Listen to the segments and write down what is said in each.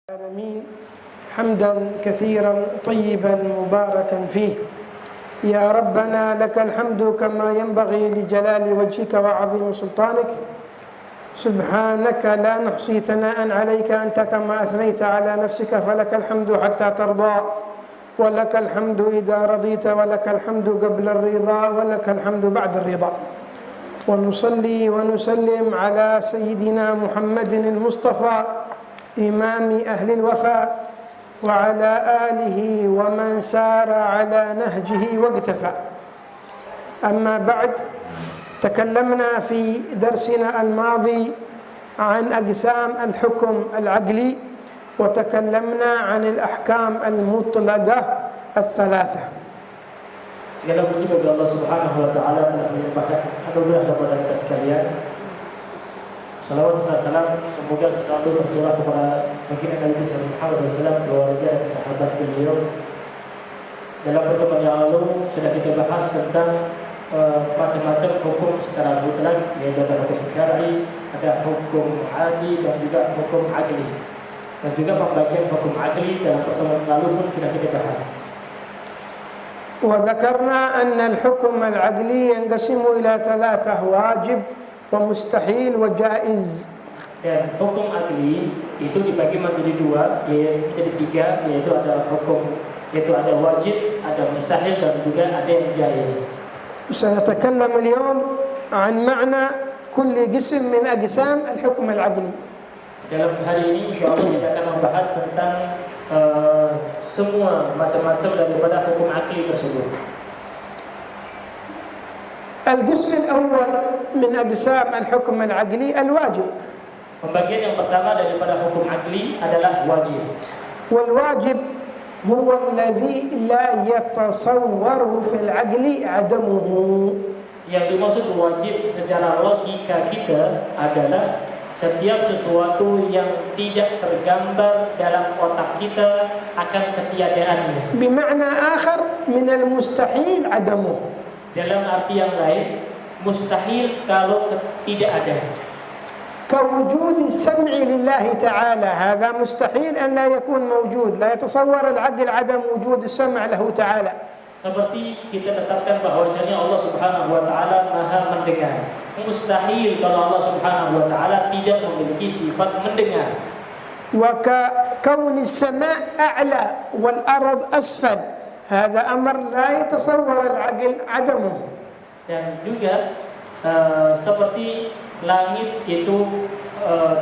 العالمين حمدا كثيرا طيبا مباركا فيه. يا ربنا لك الحمد كما ينبغي لجلال وجهك وعظيم سلطانك. سبحانك لا نحصي ثناء عليك أنت كما أثنيت على نفسك، فلك الحمد حتى ترضى، ولك الحمد إذا رضيت، ولك الحمد قبل الرضا، ولك الحمد بعد الرضا. ونصلي ونسلم على سيدنا محمد المصطفى إمام أهل الوفاء وعلى آله ومن سار على نهجه واقتفى. أما بعد، تكلمنا في درسنا الماضي عن أقسام الحكم العقلي، وتكلمنا عن الأحكام المطلقة الثلاثة. Segala puji bagi Allah Subhanahu wa taala telah melimpahkan anugerah kepada kita sekalian. Salawat serta salam semoga selalu tercurah kepada baginda Nabi Muhammad SAW, keluarga dan sahabat beliau. Dalam pertemuan yang lalu sudah kita bahas tentang macam-macam hukum secara mutlak, yaitu ada hukum syar'i, ada hukum adi dan juga hukum aqli. Dan juga pembagian hukum aqli dalam pertemuan lalu pun sudah kita bahas. وذكرنا أن الحكم العقلي ينقسم إلى ثلاثة: واجب ومستحيل وجائز. Dan hukum aqli itu dibagi menjadi dua, menjadi tiga, yaitu ada hukum, yaitu ada wajib, ada mustahil, dan juga ada yang jaiz. سنتكلم اليوم عن معنى كل قسم من أقسام الحكم العقلي. Dalam hari ini insyaallah kita akan membahas tentang semua macam-macam daripada hukum aqli tersebut. القسم الأول من أقسام الحكم العقلي الواجب. Pembagian yang pertama daripada hukum aqli adalah wajib. والواجب هو الذي لا يتصور في العقل عدمه. Yang dimaksud wajib secara logika kita adalah setiap sesuatu yang tidak tergambar dalam otak kita akan ketiadaannya. بمعنى آخر من المستحيل عدمه. Dalam arti yang lain, mustahil kalau tidak ada. كوجود السمع لله تعالى، هذا مستحيل أن لا يكون موجود، لا يتصور العقل عدم وجود السمع له تعالى. Seperti kita tetapkan bahwasanya Allah Subhanahu wa taala Maha mendengar. Mustahil kalau Allah Subhanahu wa taala tidak memiliki sifat mendengar. وكون السماء أعلى والأرض أسفل، هذا أمر لا يتصور العقل عدمه. Dan juga seperti langit itu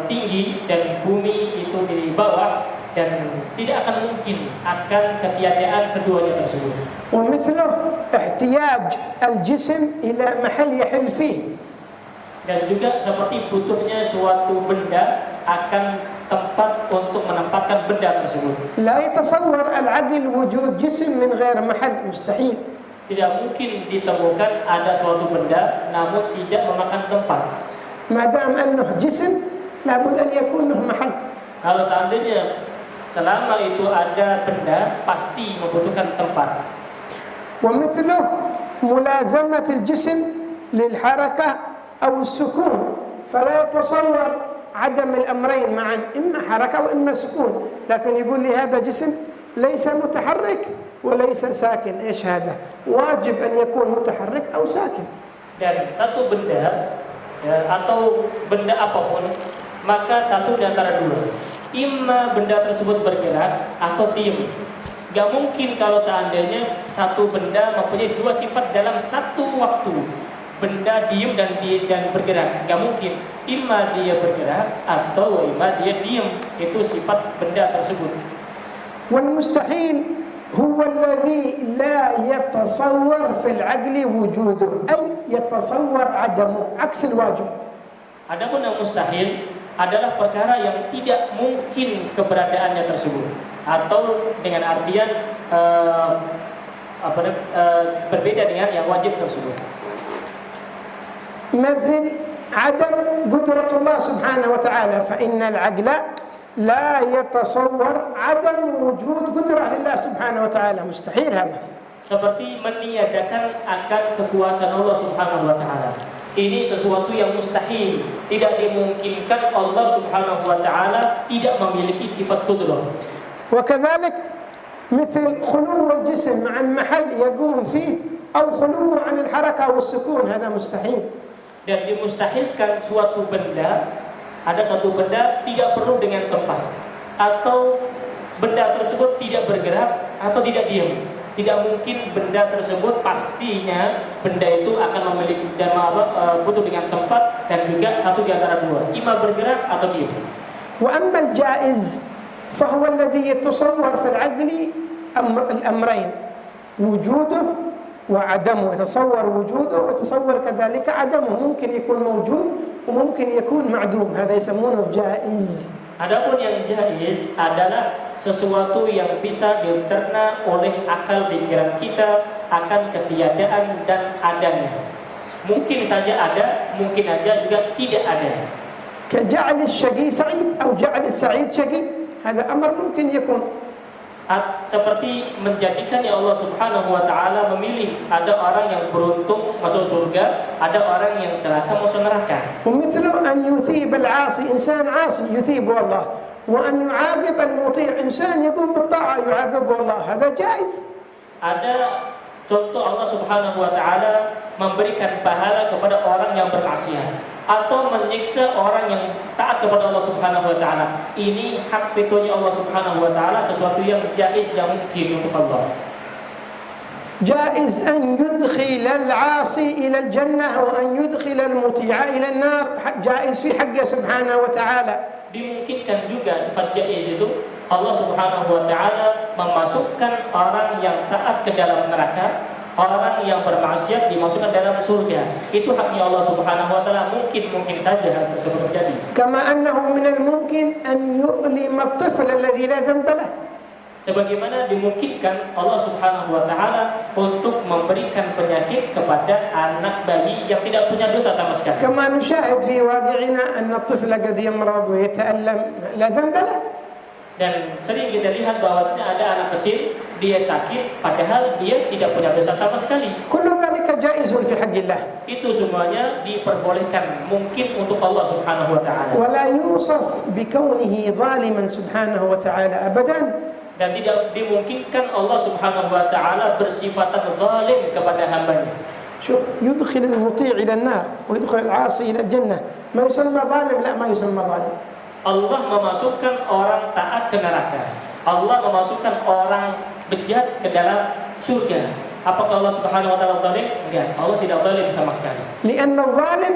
tinggi dan bumi itu di bawah, dan tidak akan mungkin akan ketiadaan keduanya tersebut. ومثله احتياج الجسم إلى محل يحل فيه. Dan juga seperti butuhnya suatu benda akan tempat untuk menempatkan benda tersebut. لا يتصور العقل وجود جسم من غير محل، مستحيل. Tidak mungkin ditemukan ada suatu benda namun tidak memakan tempat. ما دام أنه جسم لابد أن يكون له محل. Kalau seandainya selama itu ada benda, pasti membutuhkan tempat. ومثله ملازمة الجسم للحركة أو السكون، فلا يتصور عدم الأمرين معا، إما حركة وإما سكون، لكن يقول لي هذا جسم ليس متحرك وليس ساكن. إيش هذا؟ واجب أن يكون متحرك أو ساكن. Dan satu benda atau benda apapun, maka satu di antara dua, imma benda tersebut bergerak atau diam. Gak mungkin kalau seandainya satu benda mempunyai dua sifat dalam satu waktu. Benda diam dan bergerak, gak mungkin. Imma dia bergerak atau imma dia diam. Itu sifat benda tersebut. والمستحيل هو الذي لا يتصور في العقل وجوده، أي يتصور عدمه، عكس الواجب. Adapun yang mustahil adalah perkara yang tidak mungkin keberadaannya tersebut, atau dengan artian berbeda dengan yang wajib tersebut. مثل عدم قدرة الله سبحانه وتعالى، فإن العقل لا يتصور عدم وجود قدرة لله سبحانه وتعالى، مستحيل هذا. Seperti meniadakan akan kekuasaan Allah Subhanahu wa taala. Ini sesuatu yang mustahil, tidak dimungkinkan Allah Subhanahu wa taala tidak memiliki sifat qudrah. وكذلك مثل خلو الجسم عن محل يقوم فيه أو خلوه عن الحركة والسكون، هذا مستحيل. Dan dimustahilkan suatu benda, ada satu benda tidak perlu dengan tempat, atau benda tersebut tidak bergerak atau tidak diam. Tidak mungkin benda tersebut pastinya benda itu akan memiliki dan butuh dengan tempat dan juga satu di antara dua, ima bergerak atau diam. وأما الجائز فهو الذي يتصور في العقل الأمرين، وجوده وعدمه، يتصور وجوده ويتصور كذلك عدمه، ممكن يكون موجود وممكن يكون معدوم، هذا يسمونه جائز. Adapun yang jaiz adalah sesuatu yang bisa dicerna oleh akal pikiran kita akan ketiadaan dan adanya. Mungkin saja ada, mungkin aja juga tidak ada. كجعل الشقي سعيد أو جعل السعيد شقي، هذا أمر ممكن يكون. Seperti menjadikan ya Allah Subhanahu wa taala memilih ada orang yang beruntung masuk surga, ada orang yang celaka masuk neraka. ومثل أن يثيب العاصي، إنسان عاصي يثيبه الله، وأن يعاقب المطيع إنسان يقوم بالطاعة يعاقبه الله، هذا جائز. Ada contoh Allah Subhanahu wa taala memberikan pahala kepada orang yang bermaksiat atau menyiksa orang yang taat kepada Allah Subhanahu wa taala. Ini hak fitonya Allah Subhanahu wa taala, sesuatu yang jaiz yang mungkin untuk Allah. جائز أن يدخل العاصي إلى الجنة وأن يدخل المطيع إلى النار، جائز في حقه سبحانه وتعالى. Dimungkinkan juga sifat jaiz itu Allah Subhanahu wa taala memasukkan orang yang taat ke dalam neraka, orang yang bermaksiat dimasukkan dalam surga. Itu haknya Allah Subhanahu wa taala, mungkin saja hal tersebut terjadi. كما أنه من الممكن أن يؤلم الطفل الذي لا ذنب له. Sebagaimana dimungkinkan Allah Subhanahu wa taala untuk memberikan penyakit kepada anak bayi yang tidak punya dosa sama sekali. كما نشاهد في واقعنا أن الطفل قد يمرض ويتألم لا ذنب له. Dan sering kita lihat bahwasanya ada anak kecil dia sakit padahal dia tidak punya dosa sama sekali. كل ذلك جائز في حق الله. Itu semuanya diperbolehkan mungkin untuk Allah Subhanahu wa taala. ولا يوصف بكونه ظالما سبحانه وتعالى أبدا. Dan tidak dimungkinkan Allah Subhanahu wa taala bersifatan zalim kepada hambanya. شوف، يدخل المطيع إلى النار ويدخل العاصي إلى الجنة، ما يسمى ظالم؟ لا، ما يسمى ظالم. Allah memasukkan orang taat ke neraka. Allah memasukkan orang bejat ke dalam surga. Apakah Allah Subhanahu wa taala zalim? Enggak, Allah tidak zalim sama sekali. لأن الظالم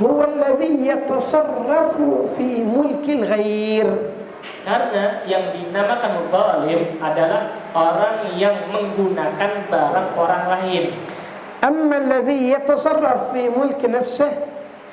هو الذي يتصرف في ملك الغير. Karena yang dinamakan zalim adalah orang yang menggunakan barang orang lain. أما الذي يتصرف في ملك نفسه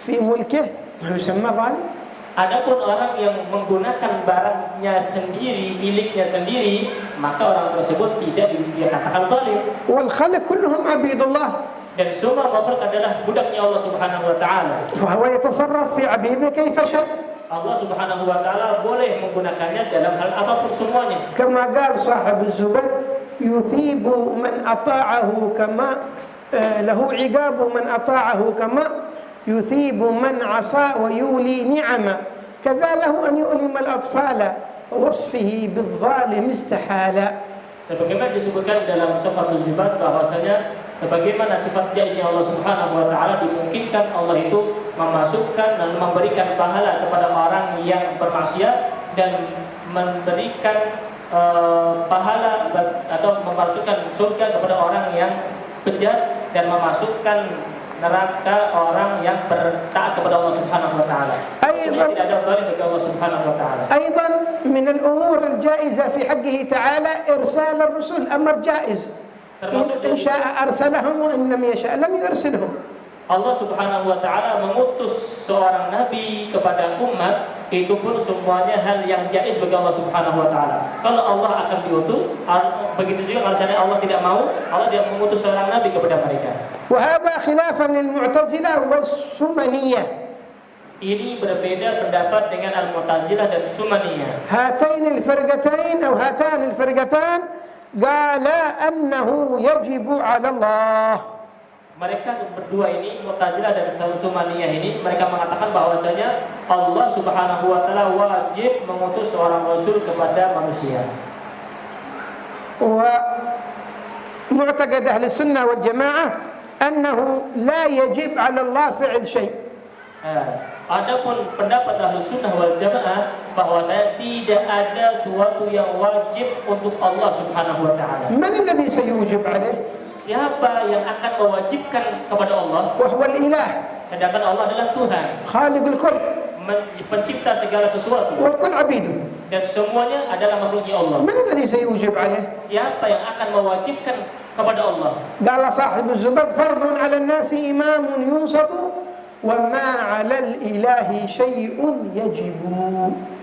في ملكه ما يسمى ظالم. Adapun orang yang menggunakan barangnya sendiri, miliknya sendiri, maka orang tersebut tidak dikatakan zalim. والخلق كلهم عبيد الله. Dan semua makhluk adalah budaknya Allah Subhanahu wa taala. فهو يتصرف في عبيده كيف شاء. Allah Subhanahu wa taala boleh menggunakannya dalam hal apapun semuanya. كما قال صاحب الزبد يثيب من أطاعه كما له عقاب من أطاعه كما يثيب من عصى ويولي نعمة، كذا له أن يؤلم الأطفال ووصفه بالظالم استحالة. Sebagaimana disebutkan dalam surah Al-Zubat bahwasanya sebagaimana sifat jaiznya Allah Subhanahu wa taala dimungkinkan Allah itu memasukkan dan memberikan pahala kepada orang yang bermaksiat dan memberikan pahala atau memasukkan surga kepada orang yang bejat dan memasukkan neraka orang yang bertaat kepada Allah Subhanahu wa taala. Tidak ada zalim bagi Allah Subhanahu wa taala. أيضا من الأمور الجائزة في حقه تعالى إرسال الرسل، أمر جائز. إن شاء أرسلهم وإن لم يشاء لم يرسلهم. Allah Subhanahu wa taala mengutus seorang nabi kepada umat, itu pun semuanya hal yang jaiz bagi Allah Subhanahu wa taala. Kalau Allah akan diutus, begitu juga kalau seandainya Allah tidak mau, Allah tidak mengutus seorang nabi kepada mereka. وهذا خلافا للمعتزلة والسمنية. Ini berbeda pendapat dengan Al-Mu'tazilah dan Sumaniyah. هاتين الفرقتين أو هاتان الفرقتان قال أنه يجب على الله. Mereka berdua ini, Mu'tazilah dan Sumaniyah ini, mereka mengatakan bahwasanya Allah Subhanahu wa taala wajib mengutus seorang rasul kepada manusia. ومعتقد أهل السنة والجماعة أنه لا يجب على الله فعل شيء. Adapun pendapat Ahlus Sunnah wal Jamaah bahwasanya tidak ada sesuatu yang wajib untuk Allah Subhanahu wa taala. من الذي سيوجب عليه؟ Siapa yang akan mewajibkan kepada Allah? وهو الإله. Sedangkan Allah adalah Tuhan, خالق الكل. pencipta segala sesuatu. والكل عبيده. Dan semuanya adalah makhluknya Allah. من الذي سيوجب عليه؟ Siapa yang akan mewajibkan kepada Allah? قال صاحب الزبد: فرض على الناس إمام ينصب وما على الإله شيء يجب.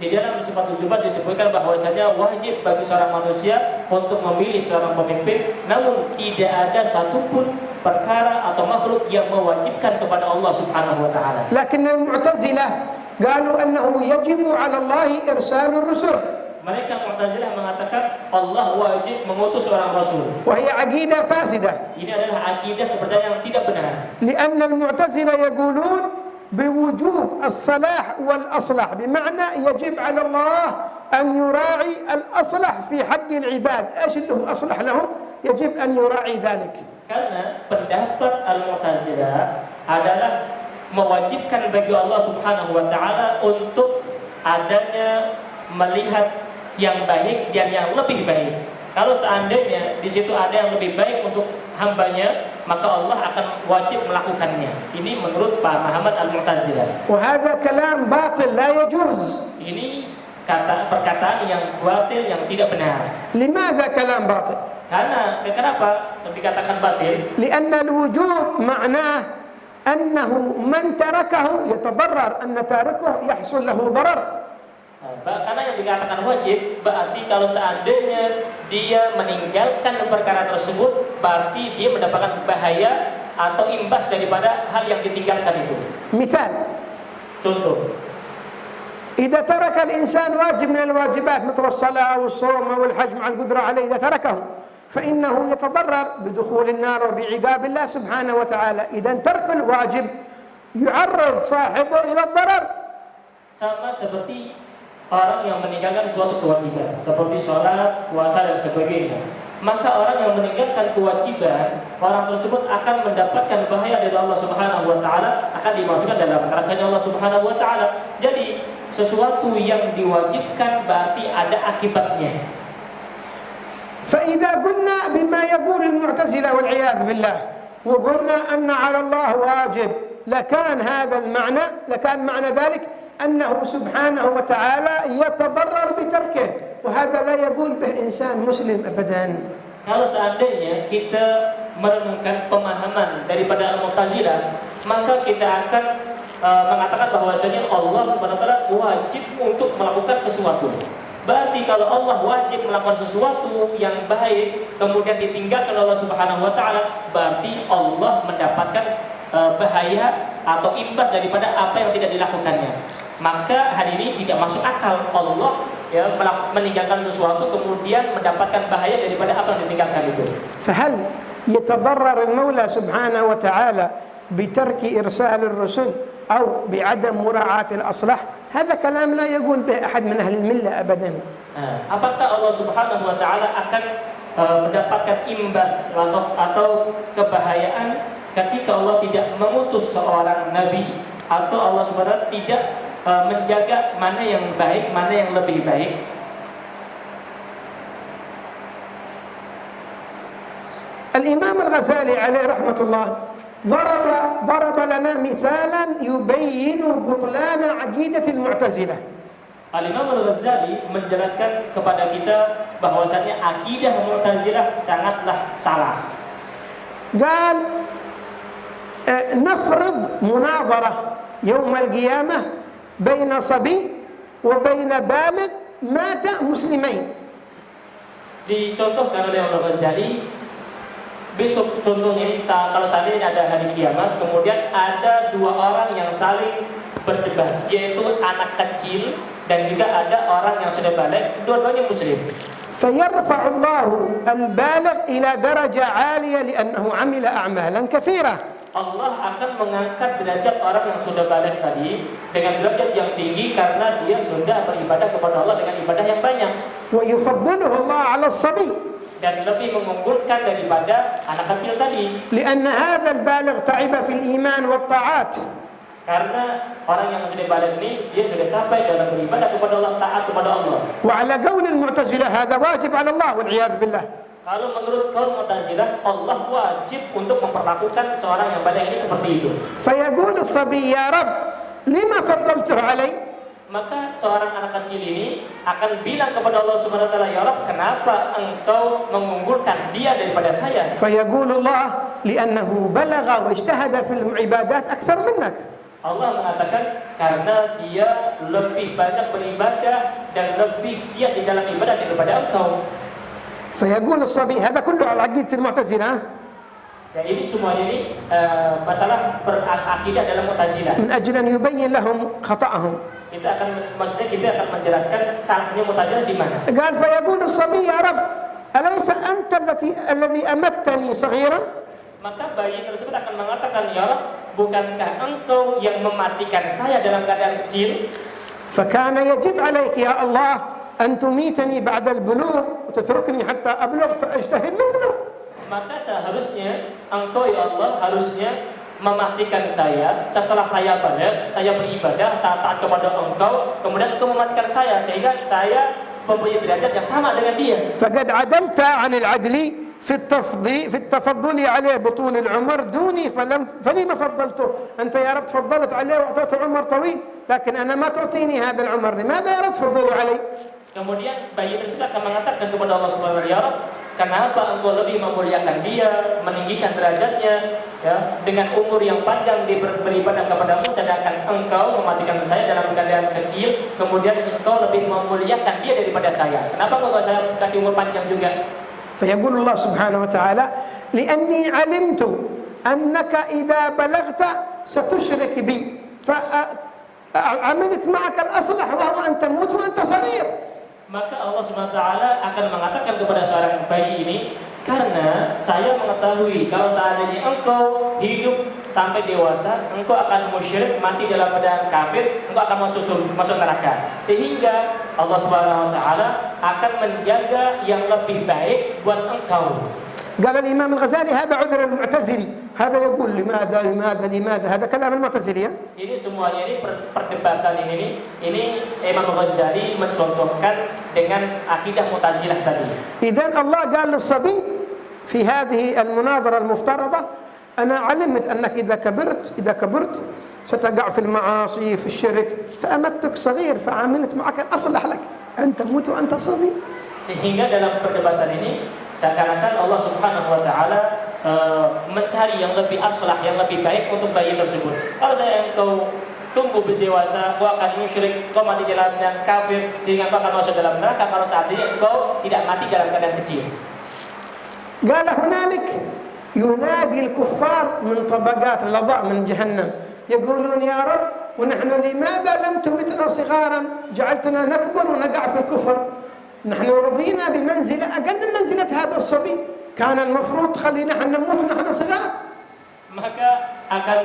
Di dalam sifat Zubat disebutkan bahwasanya wajib bagi seorang manusia untuk memilih seorang pemimpin, namun tidak ada satupun perkara atau makhluk yang mewajibkan kepada Allah Subhanahu wa taala. لكن المعتزلة قالوا أنه يجب على الله إرسال الرسل. Mereka Mu'tazilah mengatakan Allah wajib mengutus seorang rasul. وهي عقيدة فاسدة. Ini adalah akidah kepercayaan yang tidak benar. لأن المعتزلة يقولون بوجوب الصلاح والأصلح، بمعنى يجب على الله أن يراعي الأصلح في حق العباد. إيش اللي هو أصلح لهم؟ يجب أن يراعي ذلك. Karena pendapat Al-Mu'tazilah adalah mewajibkan bagi Allah Subhanahu wa taala untuk adanya melihat yang baik dan yang lebih baik. Kalau seandainya di situ ada yang lebih baik untuk hambanya, maka Allah akan wajib melakukannya. Ini menurut Pak Muhammad Al-Mu'tazilah. وهذا كلام باطل لا يجوز. Ini perkataan yang batil, yang tidak benar. لماذا كلام باطل؟ Kenapa dikatakan batil? لأن الوجوب معناه أنه من تركه يتضرر، أن تاركه يحصل له ضرر. Karena yang dikatakan wajib berarti kalau seandainya dia meninggalkan perkara tersebut, berarti dia mendapatkan bahaya atau imbas daripada hal yang ditinggalkan itu. مثال: Contoh, إذا ترك الإنسان واجب من الواجبات مثل الصلاة والصوم والحج مع القدرة عليه، إذا تركه فإنه يتضرر بدخول النار وبعقاب الله سبحانه وتعالى. إذا ترك الواجب يعرض صاحبه إلى الضرر. sama seperti orang yang meninggalkan suatu kewajiban seperti sholat, puasa dan sebagainya. Maka orang yang meninggalkan kewajiban, orang tersebut akan mendapatkan bahaya dari Allah Subhanahu wa taala, akan dimasukkan dalam nerakanya Allah Subhanahu wa taala. Jadi sesuatu yang diwajibkan berarti ada akibatnya. فإذا قلنا بما يقول المعتزلة والعياذ بالله وقلنا أن على الله واجب، لكان معنى ذلك أنه سبحانه وتعالى يتضرر بتركه، وهذا لا يقول به إنسان مسلم أبدا. Kalau seandainya kita merenungkan pemahaman daripada Al-Mu'tazilah, maka kita akan mengatakan bahwasanya Allah Subhanahu wa taala wajib untuk melakukan sesuatu. Berarti kalau Allah wajib melakukan sesuatu yang baik kemudian ditinggalkan Allah Subhanahu wa taala, berarti Allah mendapatkan bahaya atau imbas daripada apa yang tidak dilakukannya. Maka hari ini tidak masuk akal Allah ya meninggalkan sesuatu kemudian mendapatkan bahaya daripada apa yang ditinggalkan itu. فهل يتضرر المولى سبحانه وتعالى بترك إرسال الرسل أو بعدم مراعاة الأصلح؟ هذا كلام لا يقول به أحد من أهل الملة أبدا. Apakah Allah Subhanahu wa taala akan mendapatkan imbas atau kebahayaan ketika Allah tidak mengutus seorang nabi, atau Allah Subhanahu wa taala tidak menjaga mana yang baik, mana yang lebih baik? الإمام الغزالي عليه رحمة الله ضرب لنا مثالا يبين بطلان عقيدة المعتزلة. Al-Imam Al-Ghazali menjelaskan kepada kita bahwasanya akidah Mu'tazilah sangatlah salah. قال نفرض مناظرة يوم القيامة بين صبي وبين بالغ مات مسلمين. Dicontohkan oleh Al-Ghazali, besok contohnya kalau seandainya ada hari kiamat, kemudian ada dua orang yang saling berdebat, yaitu anak kecil dan juga ada orang yang sudah balik, dua-duanya muslim. فيرفع الله البالغ إلى درجة عالية لأنه عمل أعمالا كثيرة. Allah akan mengangkat derajat orang yang sudah balik tadi dengan derajat yang tinggi karena dia sudah beribadah kepada Allah dengan ibadah yang banyak. ويفضله الله على الصبي Dan lebih mengunggulkan daripada anak kecil tadi. لأن هذا البالغ تعب في الإيمان والطاعات. Karena orang yang sudah balik ini dia sudah capai dalam beribadah kepada Allah, taat kepada Allah. وعلى قول المعتزلة هذا واجب على الله والعياذ بالله. Kalau menurut kaum Mu'tazilah, Allah wajib untuk memperlakukan seorang yang balik ini seperti itu. فيقول الصبي يا رب لما فضلته علي؟ Maka seorang anak kecil ini akan bilang kepada Allah Subhanahu wa taala, "Ya Rabb, kenapa engkau mengunggulkan dia daripada saya?" فيقول الله لأنه بلغ واجتهد في العبادات أكثر منك. Allah mengatakan karena dia lebih banyak beribadah dan lebih giat di dalam ibadah daripada engkau. فيقول الصبي هذا كله على عقيدة المعتزلة. Ya, ini semuanya ini masalah berakidah dalam Mu'tazilah. من أجل أن يبين لهم خطأهم. Kita akan menjelaskan salahnya Mu'tazilah di mana. قال فيقول الصبي يا رب أليس أنت الذي أمتني صغيرا؟ Maka bayi tersebut akan mengatakan, "Ya Rabb, bukankah engkau yang mematikan saya dalam keadaan kecil?" فكان يجب عليك يا الله أن تميتني بعد البلوغ وتتركني حتى أبلغ فأجتهد مثله. Maka seharusnya engkau ya Allah harusnya mematikan saya setelah saya balik, saya beribadah, saya taat kepada engkau, kemudian engkau mematikan saya sehingga saya mempunyai derajat yang sama dengan dia. فقد عدلت عن العدل في التفضل عليه بطول العمر دوني فلما فضلته أنت يا رب تفضلت عليه وأعطيته عمر طويل لكن أنا ما تعطيني هذا العمر لماذا يا رب تفضلوا علي؟ Kemudian bayi tersebut akan mengatakan kepada Allah Subhanahu wa taala, "Kenapa engkau lebih memuliakan dia, meninggikan derajatnya, ya, dengan umur yang panjang dia beribadah kepadamu, sedangkan engkau mematikan saya dalam keadaan kecil, kemudian engkau lebih memuliakan dia daripada saya. Kenapa engkau saya kasih umur panjang juga?" فيقول الله سبحانه وتعالى لأني علمت أنك إذا بلغت ستشرك بي فعملت معك الأصلح وهو أن تموت وأنت صغير. Maka Allah Subhanahu wa taala akan mengatakan kepada seorang bayi ini, karena saya mengetahui kalau seandainya engkau hidup sampai dewasa, engkau akan musyrik, mati dalam keadaan kafir, engkau akan masuk neraka. Sehingga Allah Subhanahu wa taala akan menjaga yang lebih baik buat engkau. قال الإمام الغزالي هذا عذر المعتزلي. هذا يقول لماذا هذا كلام المعتزلي. Ini semuanya ini perdebatan ini Imam Ghazali mencontohkan dengan akidah Mu'tazilah tadi. إذن الله قال للصبي في هذه المناظرة المفترضة أنا علمت أنك إذا كبرت ستقع في المعاصي في الشرك فأمتك صغير فعملت معك الأصلح لك أن تموت وأنت صغير. Sehingga dalam perdebatan ini seakan-akan Allah Subhanahu wa taala mencari yang lebih aslah, yang lebih baik untuk bayi tersebut. Kalau saya engkau tumbuh dewasa, kau akan musyrik, kau mati dalam keadaan kafir, sehingga kau akan masuk dalam neraka. Kalau seandainya engkau tidak mati dalam keadaan kecil. قال هنالك ينادي الكفار من طبقات الأضواء من جهنم يقولون يا رب ونحن لماذا لم تمتنا صغارا جعلتنا نكبر ونقع في الكفر نحن رضينا بمنزلة أقل من منزلة هذا الصبي كان المفروض خلينا نموت ونحن صغار. Maka akan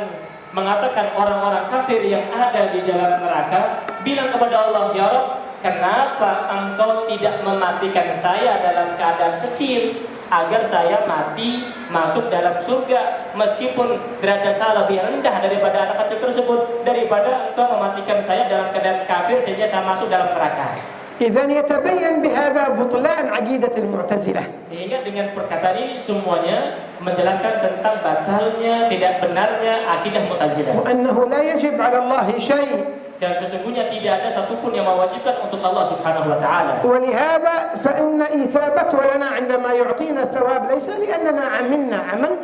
mengatakan orang-orang kafir yang ada di dalam neraka bilang kepada Allah, "Ya Rabb, kenapa engkau tidak mematikan saya dalam keadaan kecil agar saya mati masuk dalam surga meskipun derajat saya lebih rendah daripada anak kecil tersebut, daripada engkau mematikan saya dalam keadaan kafir sehingga saya masuk dalam neraka." إذن يتبين بهذا بطلان عقيدة المعتزلة. Sehingga dengan perkataan ini semuanya menjelaskan tentang batalnya, tidak benarnya akidah Mu'tazilah. وأنه لا يجب على الله شيء. Dan sesungguhnya tidak ada satupun yang mewajibkan untuk Allah Subhanahu wa taala. ولهذا فإن إثابته لنا عندما يعطينا الثواب ليس لأننا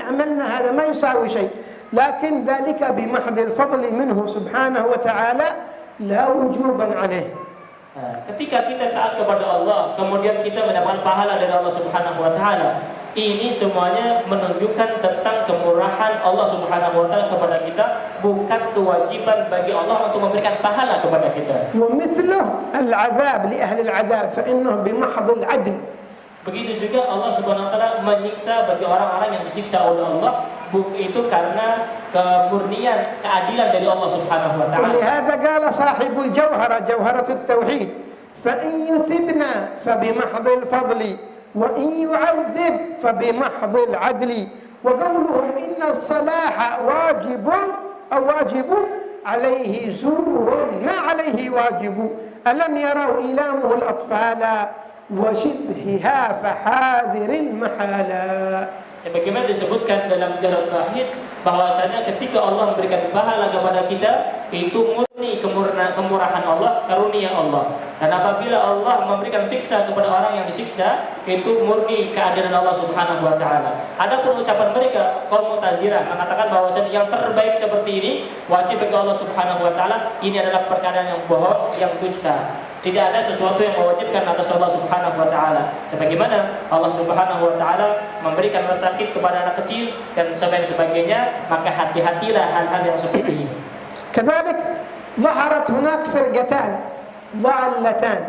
عملنا هذا ما يساوي شيء، لكن ذلك بمحض الفضل منه سبحانه وتعالى لا وجوبا عليه. Ketika kita taat kepada Allah, kemudian kita mendapatkan pahala dari Allah Subhanahu wa taala, ini semuanya menunjukkan tentang kemurahan Allah Subhanahu wa taala kepada kita, bukan kewajiban bagi Allah untuk memberikan pahala kepada kita. ومثله العذاب لأهل العذاب فإنه بمحض العدل Begitu juga Allah Subhanahu wa taala menyiksa bagi orang-orang yang disiksa oleh Allah itu karena kemurnian, keadilan dari Allah Subhanahu wa taala. ولهذا قال صاحب الجوهرة جوهرة التوحيد فإن يثبنا فبمحض الفضل وإن يعذب فبمحض العدل وقولهم إن الصلاح واجب أو واجب عليه زور ما عليه واجب ألم يروا إلامه الأطفال وشبهها فحاذر المحالا. Sebagaimana disebutkan dalam Jahrut Tauhid bahwasanya ketika Allah memberikan pahala kepada kita itu murni kemurahan Allah, karunia Allah. Dan apabila Allah memberikan siksa kepada orang yang disiksa itu murni keadilan Allah Subhanahu wa taala. Adapun ucapan mereka kaum Mu'tazilah mengatakan bahwasanya yang terbaik seperti ini wajib bagi Allah Subhanahu wa taala, ini adalah perkara yang bohong, yang dusta. Tidak ada sesuatu yang mewajibkan atas Allah Subhanahu wa taala. Sebagaimana Allah Subhanahu wa taala memberikan rasa sakit kepada anak kecil dan sebagainya, maka hati-hatilah hal-hal yang seperti ini. كذلك ظهرت هناك فرقتان ضالتان.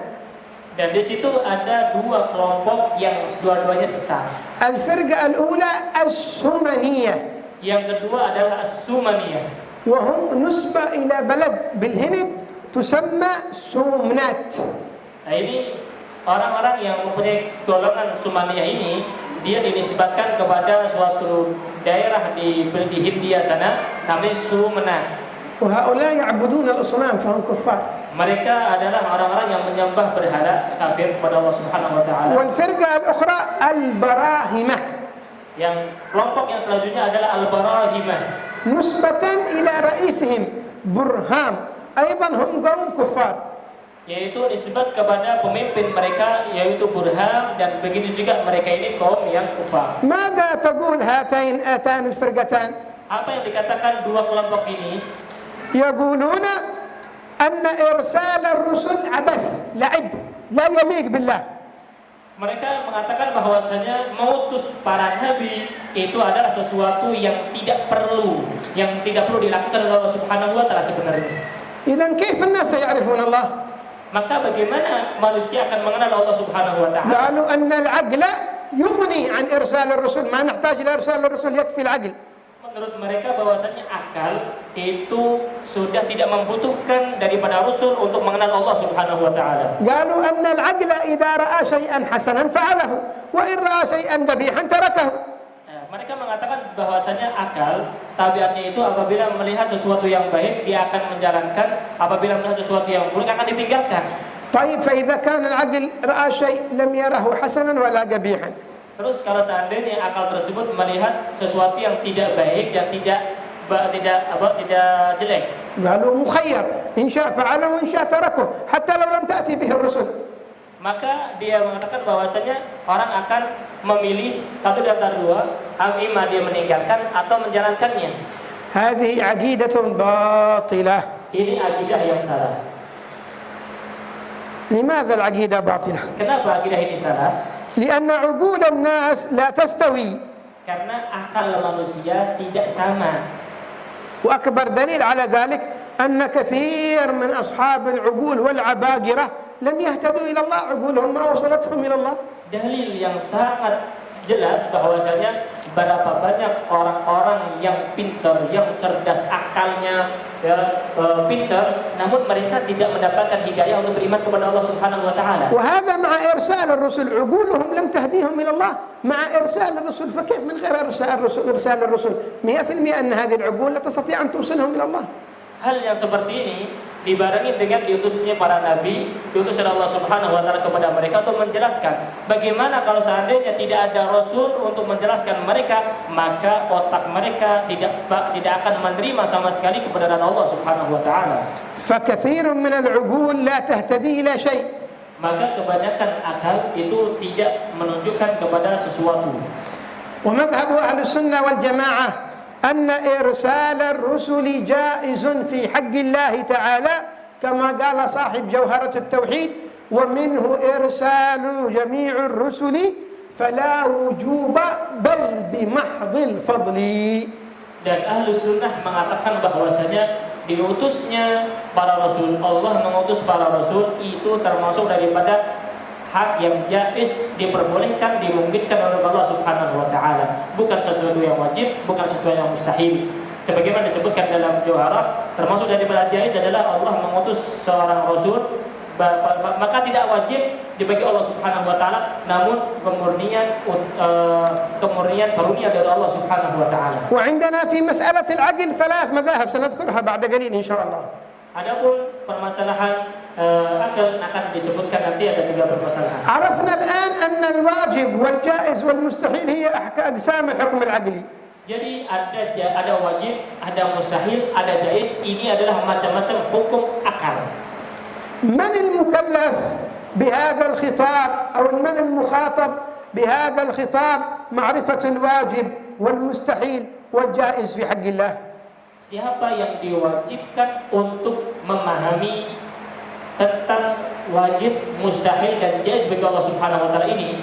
Dan di situ ada dua kelompok yang dua-duanya sesat. الفرقة الأولى السمنية. Yang kedua adalah As-Sumaniyah. وهم نسبة إلى بلد بالهند تسمى سومنات. Nah, ini orang-orang yang mempunyai golongan Sumaniyah ini, dia dinisbatkan kepada suatu daerah di Hindia sana namanya Sumenat. وهؤلاء يعبدون الأصنام فهم كفار. Mereka adalah orang-orang yang menyembah berhala, kafir kepada Allah Subhanahu wa taala. والفرقة الأخرى البراهمة. Yang kelompok yang selanjutnya adalah Al-Barahimah. نسبة إلى رئيسهم برهام أيضا هم قوم كفار. Yaitu disebut kepada pemimpin mereka yaitu Burham, dan begitu juga mereka ini kaum yang kufar. ماذا تقول هاتان الفرقتان؟ Apa yang dikatakan dua kelompok ini? يقولون أن إرسال الرسل عبث لعب لا يليق بالله. Mereka mengatakan bahwasanya mengutus para nabi itu adalah sesuatu yang tidak perlu dilakukan oleh Allah Subhanahu wa taala sebenarnya. إذن كيف الناس يعرفون الله؟ Maka bagaimana manusia akan mengenal Allah Subhanahu wa taala? قالوا أن العقل يغني عن إرسال الرسل ما نحتاج إلى إرسال الرسل يكفي العقل. Menurut mereka bahwasanya akal itu sudah tidak membutuhkan daripada Rasul untuk mengenal Allah Subhanahu wa taala. قالوا أن العقل إذا رأى شيئا حسنا فعله وإن رأى شيئا قبيحا تركه. Mereka mengatakan bahwasanya akal tabiatnya itu apabila melihat sesuatu yang baik dia akan menjalankan, apabila melihat sesuatu yang buruk akan ditinggalkan. طيب فإذا كان العقل رأى شيء لم يره حسنا ولا قبيحا. Terus kalau seandainya akal tersebut melihat sesuatu yang tidak baik dan tidak jelek, قالوا مخير إن شاء فعله وإن شاء تركه حتى لو لم تأتي به الرسل. maka dia mengatakan bahwasanya orang akan memilih satu dari antara dua, imma dia meninggalkan atau menjalankannya. هذه عقيدة باطلة. Ini akidah yang salah. لماذا العقيدة باطلة؟ Kenapa akidah ini salah? لأن عقول الناس لا تستوي. Karena akal manusia tidak sama. وأكبر دليل على ذلك أن كثير من أصحاب العقول والعباقرة لم يهتدوا إلى الله، عقولهم ما وصلتهم إلى الله. Dalil yang sangat jelas bahwasanya berapa banyak orang-orang yang pintar, yang cerdas akalnya, pintar, namun mereka tidak mendapatkan hidayah untuk beriman kepada Allah Subhanahu wa taala. وهذا مع إرسال الرسل عقولهم لم تهديهم إلى الله مع إرسال الرسل، فكيف من غير إرسال الرسل 100% أن هذه العقول لا تستطيع أن توصلهم إلى الله. Hal yang seperti ini dibarengi dengan diutusnya para nabi, diutus oleh Allah Subhanahu wa taala kepada mereka untuk menjelaskan. Bagaimana kalau seandainya tidak ada rasul untuk menjelaskan mereka, maka otak mereka tidak akan menerima sama sekali kebenaran Allah Subhanahu wa taala. فكثير من العقول لا تهتدي إلى شيء. Maka kebanyakan akal itu tidak menunjukkan kepada sesuatu. ومذهب أهل السنة والجماعة أن إرسال الرسل جائز في حق الله تعالى كما قال صاحب جوهرة التوحيد ومنه إرسال جميع الرسل فلا وجوب بل بمحض الفضل. Dan ahlu sunnah mengatakan bahwasanya diutusnya para rasul, Allah mengutus para rasul itu termasuk daripada hak yang jaiz, diperbolehkan, dimungkinkan oleh Allah Subhanahu wa taala, bukan sesuatu yang wajib, bukan sesuatu yang mustahil. Sebagaimana disebutkan dalam Jauharah, termasuk daripada jaiz adalah Allah mengutus seorang rasul, maka tidak wajib dibagi Allah Subhanahu wa taala, namun kemurnian karunia dari Allah Subhanahu wa taala. وعندنا في مسألة العقل 3 مذاهب سنذكرها بعد قليل إن شاء الله. Adapun permasalahan akal akan disebutkan nanti, ada 3 permasalahan. عرفنا الآن أن الواجب والجائز والمستحيل هي أقسام الحكم العقلي. Jadi ada wajib, ada mustahil, ada jaiz. Ini adalah macam-macam hukum akal. من المكلف بهذا الخطاب أو من المخاطب بهذا الخطاب معرفة الواجب والمستحيل والجائز في حق الله؟ Siapa yang diwajibkan untuk memahami tentang wajib, mustahil dan jaiz bagi Allah Subhanahu wa taala ini?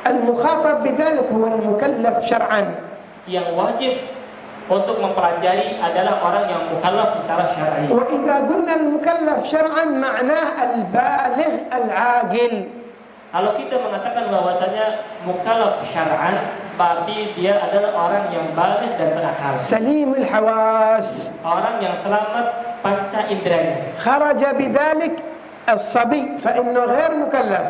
المخاطب بذلك هو المكلف شرعا. Yang wajib untuk mempelajari adalah orang yang mukallaf secara syar'i. وإذا قلنا المكلف شرعا معناه البالغ العاقل. Kalau kita mengatakan bahwasanya mukallaf syar'an, berarti dia adalah orang yang baligh dan berakal. سليم الحواس. Orang yang selamat panca inderanya. خرج بذلك الصبي فإنه غير مكلف.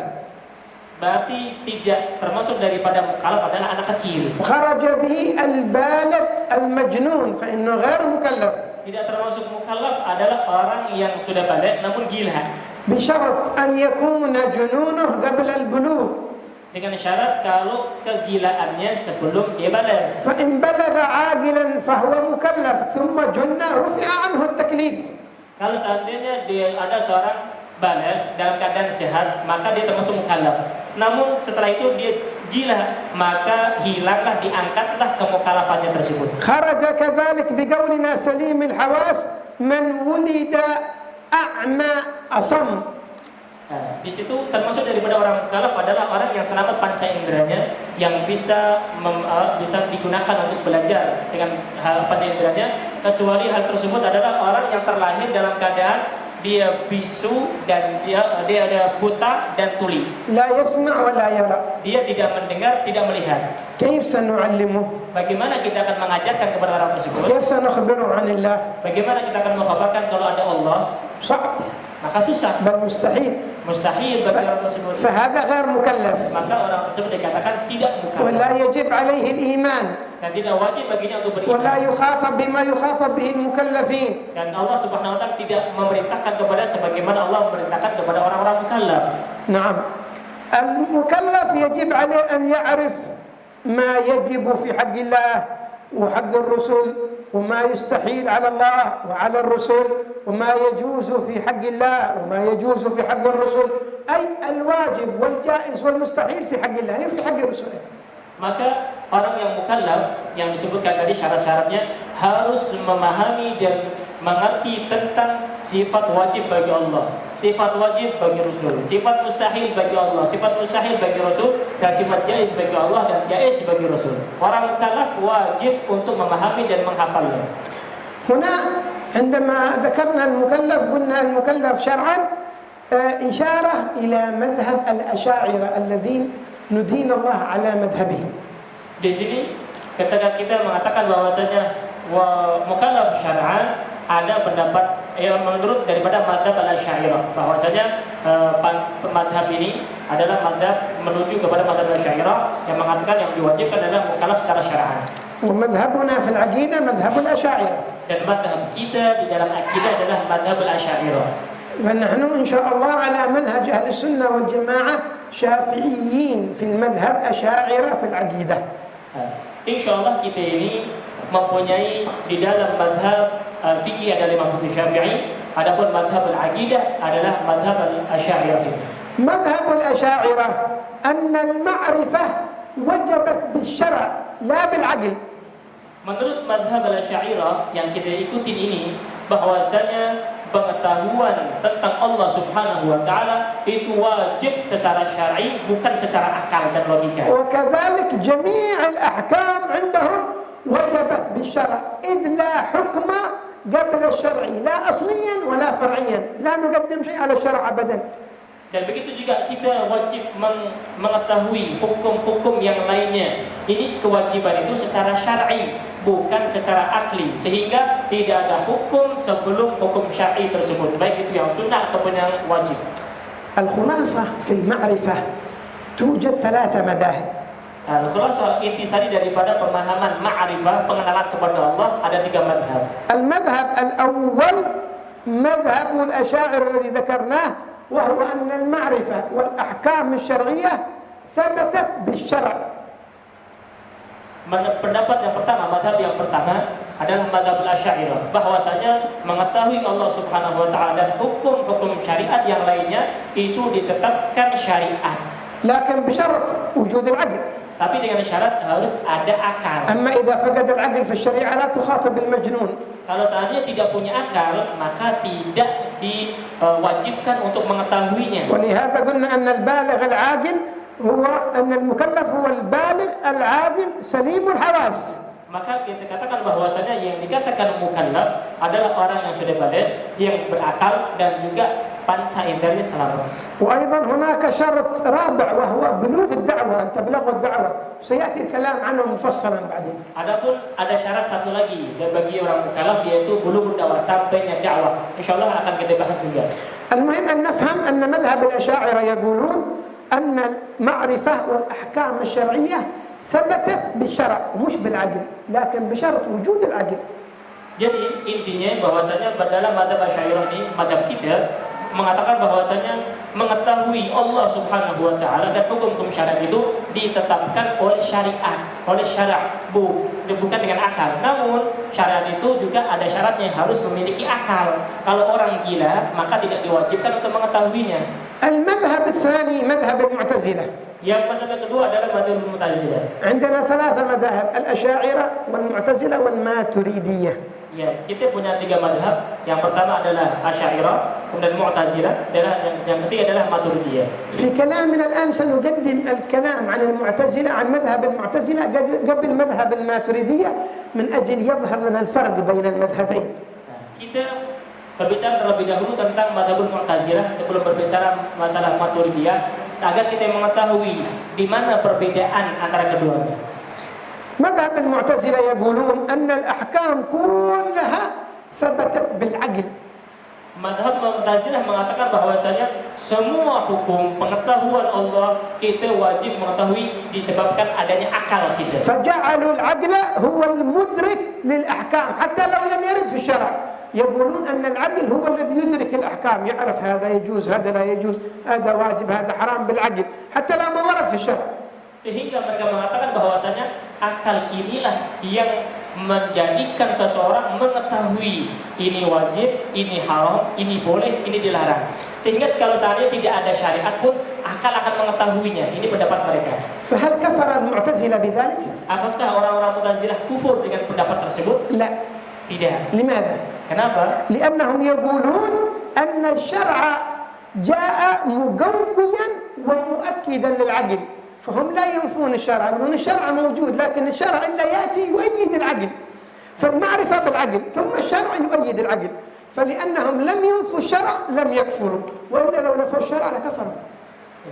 Berarti tidak termasuk daripada mukallaf adalah anak kecil. وخرج به البالغ المجنون فإنه غير مكلف. Tidak termasuk mukallaf adalah orang yang sudah baligh namun gila. بشرط أن يكون جنونه قبل البلوغ. Dengan syarat kalau kegilaannya sebelum dia baligh. فإن بلغ عاقلا فهو مكلف ثم جن رفع عنه التكليف. Kalau seandainya dia ada seorang baligh dalam keadaan sehat, maka dia termasuk mukallaf. Namun setelah itu dia gila, maka hilanglah, diangkatlah kemukallafannya tersebut. خرج كذلك بقولنا سليم الحواس من ولد أعمى أصم. Nah, di situ termasuk daripada orang mukallaf adalah orang yang selamat panca inderanya, yang bisa digunakan untuk belajar dengan hal panca inderanya, kecuali hal tersebut adalah orang yang terlahir dalam keadaan dia bisu dan dia ada buta dan tuli. لا يسمع ولا يرى. Dia tidak mendengar, tidak melihat. كيف سنعلمه؟ Bagaimana kita akan mengajarkan kepada orang tersebut? كيف سنخبره عن الله؟ Bagaimana kita akan mengkabarkan kalau ada Allah? صعب Maka susah, بل مستحيل. mustahil bagi orang tersebut. فهذا غير مكلف Maka orang tersebut dikatakan tidak mukallaf ولا يجب عليه الإيمان dan tidak wajib baginya untuk ولا beriman. يخاطب بما يخاطب به المكلفين. Dan Allah Subhanahu wa taala tidak memerintahkan kepada sebagaimana Allah memerintahkan kepada orang-orang mukallaf. نعم. المكلف يجب عليه أن يعرف ما يجب في حق الله وحق الرسل وما يستحيل على الله وعلى الرسل وما يجوز في حق الله وما يجوز في حق الرسل، أي الواجب والجائز والمستحيل في حق الله في حق الرسل. Maka orang yang mukallaf yang disebutkan tadi syarat-syaratnya harus memahami dan mengerti tentang sifat wajib bagi Allah, sifat wajib bagi Rasul, sifat mustahil bagi Allah, sifat mustahil bagi Rasul, dan sifat jaiz bagi Allah dan jaiz bagi Rasul. Orang mukallaf wajib untuk memahami dan menghafalnya. هنا عندما ذكرنا المكلف قلنا المكلف شرعا إشارة إلى مذهب الأشاعرة الذين ندين الله على مذهبهم. Di sini ketika kita mengatakan bahwasanya mukallaf syar'an, ada pendapat yang menurut daripada mazhab al-Asy'ariyah bahwasanya mazhab ini adalah mazhab menuju kepada mazhab al-Asy'ariyah yang mengatakan yang diwajibkan adalah mukallaf secara syar'an. ومذهبنا في العقيدة مذهب الأشاعرة. Dan mazhab kita di dalam akidah adalah mazhab al-Asy'ariyah. ونحن إن شاء الله على منهج أهل السنة والجماعة شافعيين في المذهب أشاعرة في العقيدة. Insya Allah kita ini mempunyai di dalam mazhab fikih adalah Imam Syafi'i, adapun mazhab al-aqidah adalah mazhab al-Asy'ariyah. مذهب الأشاعرة أن المعرفة وجبت بالشرع لا بالعقل. Menurut mazhab al-Asy'ariyah yang kita ikuti ini, bahwasanya pengetahuan tentang Allah Subhanahu wa taala itu wajib secara syar'i, bukan secara akal dan logika. وكذلك جميع الأحكام عندهم وجبت بالشرع إذ لا حكم قبل الشرع لا أصليا ولا فرعيا، لا نقدم شيء على الشرع أبدا. Dan begitu juga kita wajib mengetahui hukum-hukum yang lainnya. Ini kewajiban itu secara syar'i, bukan secara akli, sehingga tidak ada hukum sebelum hukum syar'i tersebut, baik itu yang sunnah ataupun yang wajib. Al-khulasa fil ma'rifah توجد 3 مذاهب. Al-khulasah intisari daripada pemahaman ma'rifah, pengenalan kepada Allah, ada 3 madhab. المذهب الأول مذهب الأشاعرة الذي ذكرناه، وهو أن المعرفة والأحكام الشرعية ثبتت بالشرع. Pendapat yang pertama, madhab yang pertama adalah madhab al-Asy'ariyah, bahwasanya mengetahui Allah Subhanahu wa taala dan hukum-hukum syariat yang lainnya itu ditetapkan syariat. لكن بشرط وجود العقل. Tapi dengan syarat harus ada akal. أما إذا فقد العقل فالشريعة لا تخاطب المجنون. Kalau seandainya tidak punya akal, maka tidak diwajibkan untuk mengetahuinya. ولهذا قلنا أن البالغ العاقل هو أن المكلف هو البالغ العاقل سليم الحواس. Maka kita katakan bahwasanya yang dikatakan mukallaf adalah orang yang sudah balik, yang berakal dan juga panca indernya selamat. وأيضا هناك شرط رابع وهو بلوغ الدعوة، أن تبلغ الدعوة، سيأتي الكلام عنه مفصلا بعدين. Adapun ada syarat satu lagi dan bagi orang mukallaf, yaitu bulughud dakwah, sampainya dakwah. Insyaallah akan kita bahas juga. المهم أن نفهم أن مذهب الأشاعرة يقولون أن المعرفة والأحكام الشرعية ثبتت بالشرع ومش بالعقل، لكن بشرط وجود العقل. Jadi intinya bahwasanya dalam mazhab Asy'ariyah ini, mazhab kita mengatakan bahwasanya mengetahui Allah Subhanahu wa taala dan hukum-hukum syariat itu ditetapkan oleh syariat, oleh syara', bukan dengan akal. Namun syariat itu juga ada syaratnya, harus memiliki akal. Kalau orang gila maka tidak diwajibkan untuk mengetahuinya. المذهب الثاني مذهب المعتزلة. Yang mazhab kedua adalah mazhab Mu'tazilah. عندنا 3 مذاهب، الأشاعرة والمعتزلة والماتريدية. Ya, kita punya 3 mazhab. Yang pertama adalah Asy'ariyah, kemudian Mu'tazilah, dan yang ketiga adalah Maturidiyah. في كلامنا الآن سنقدم الكلام عن المعتزلة، عن مذهب المعتزلة قبل مذهب الماتريدية من أجل يظهر لنا الفرق بين المذهبين. Kita berbicara terlebih dahulu tentang mazhabul Mu'tazilah sebelum berbicara masalah Maturidiyah, agar kita mengetahui di mana perbedaan antara keduanya. مذهب المعتزلة يقولون أن الأحكام كلها ثبتت بالعقل. Mazhab Mu'tazilah mengatakan bahwasanya semua hukum pengetahuan Allah kita wajib mengetahui disebabkan adanya akal kita. فجعلوا العقل هو المدرك للأحكام حتى لو لم يرد في الشرع. يقولون أن العقل هو الذي يدرك الأحكام، يعرف هذا يجوز هذا لا يجوز، هذا واجب هذا حرام بالعقل حتى لا ما ورد في الشرع. Sehingga mereka mengatakan bahwasanya akal inilah yang menjadikan seseorang mengetahui ini wajib, ini haram, ini boleh, ini dilarang. Sehingga kalau seandainya tidak ada syariat pun akal akan mengetahuinya. Ini pendapat mereka. فهل كفر المعتزلة بذلك؟ Apakah orang-orang Mu'tazilah kufur dengan pendapat tersebut? لا. Tidak. لماذا؟ Kenapa? لأنهم يقولون أن الشرع جاء مقويا ومؤكدا للعقل، فهم لا ينفون الشرع، يقولون الشرع موجود لكن الشرع إلا يأتي يؤيد العقل، فالمعرفة بالعقل ثم الشرع يؤيد العقل، فلأنهم لم ينفوا الشرع لم يكفروا، وإلا لو نفوا الشرع لكفروا.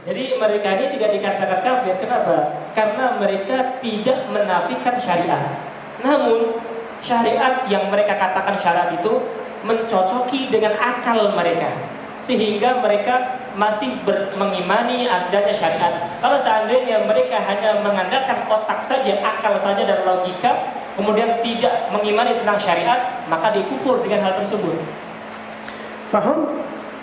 Jadi mereka ini tidak dikatakan kafir. Kenapa? Karena mereka tidak menafikan syariat. Namun syariat yang mereka katakan syariat itu mencocoki dengan akal mereka, sehingga mereka masih mengimani adanya syariat. Kalau seandainya mereka hanya mengandalkan otak saja, akal saja dan logika, kemudian tidak mengimani tentang syariat, maka dikufur dengan hal tersebut. فهم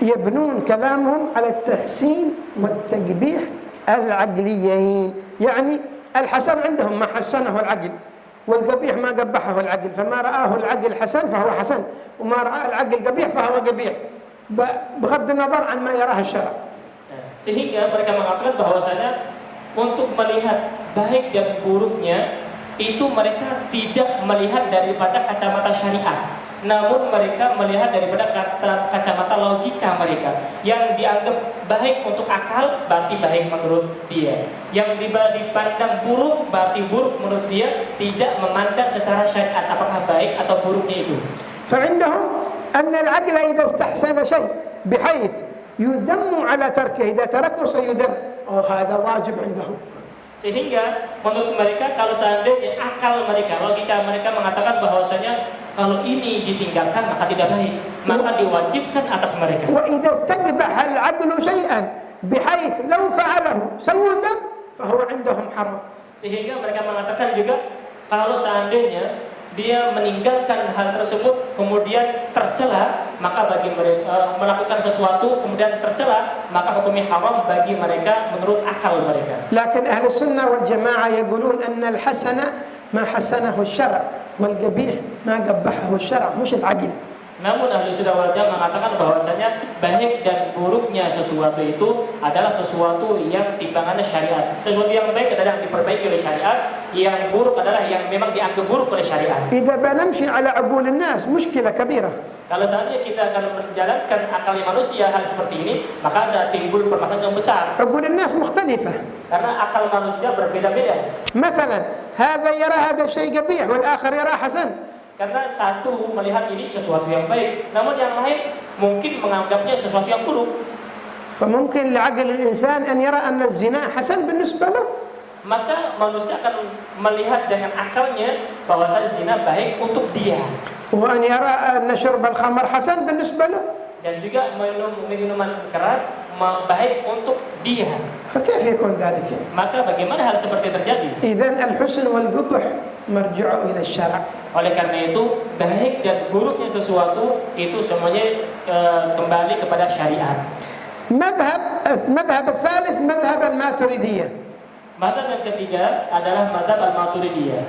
يبنون كلامهم على التحسين والتقبيح العقليين، يعني الحسن عندهم ما حسنه العقل والقبيح ما قبحه العقل، فما رآه العقل حسن فهو حسن وما رأى العقل قبيح فهو قبيح بغض النظر عن ما يراه الشرع. Sehingga mereka mengatakan bahwasanya untuk melihat baik dan buruknya itu mereka tidak melihat daripada kacamata syariat, namun mereka melihat daripada kacamata logika mereka. Yang dianggap baik untuk akal berarti baik menurut dia, yang dipandang buruk berarti buruk menurut dia, tidak memandang secara syariat apakah baik atau buruknya itu. فعندهم أن العقل إذا استحسن شيء بحيث يذم على تركه، إذا تركه سيذم، هذا واجب عندهم. Sehingga menurut mereka kalau seandainya akal mereka, logika mereka mengatakan bahwasanya kalau ini ditinggalkan maka tidak baik, maka diwajibkan atas mereka. وإذا استقبح العقل شيئا بحيث لو فعله سيذم فهو عندهم حرام. Sehingga mereka mengatakan juga kalau seandainya dia meninggalkan hal tersebut kemudian tercela, maka bagi mereka melakukan sesuatu kemudian tercela, maka hukumnya haram bagi mereka menurut akal mereka. لكن أهل السنة والجماعة يقولون أن الحسن ما حسنه الشرع والقبيح ما قبحه الشرع، مش العقل. Namun ahli sunnah wal jamaah mengatakan bahwasanya baik dan buruknya sesuatu itu adalah sesuatu yang timbangannya syariat. Sesuatu yang baik adalah yang diperbaiki oleh syariat, yang buruk adalah yang memang dianggap buruk oleh syariat. إذا بنمشي على عقول الناس مشكلة كبيرة. Kalau seandainya kita akan menjalankan akal manusia hal seperti ini, maka ada timbul permasalahan yang besar. عقول الناس مختلفة. Karena akal manusia berbeda-beda. مثلا هذا يرى هذا الشيء قبيح والآخر يرى حسن. Karena satu melihat ini sesuatu yang baik, namun yang lain mungkin menganggapnya sesuatu yang buruk. فممكن لعقل الإنسان أن يرى أن الزنا حسن بالنسبة له. Maka manusia akan melihat dengan akalnya bahwa zina baik untuk dia. وأن يرى أن شرب الخمر حسن بالنسبة له. Dan juga minum minuman keras baik untuk dia. فكيف يكون ذلك؟ Maka bagaimana hal seperti terjadi? إذن الحسن والقبح مرجع إلى الشرع. Oleh karena itu, baik dan buruknya sesuatu itu semuanya kembali kepada syariat. المذهب الثالث مذهب الماتريدية. Mazhab yang ketiga adalah mazhab al-Maturidiyah.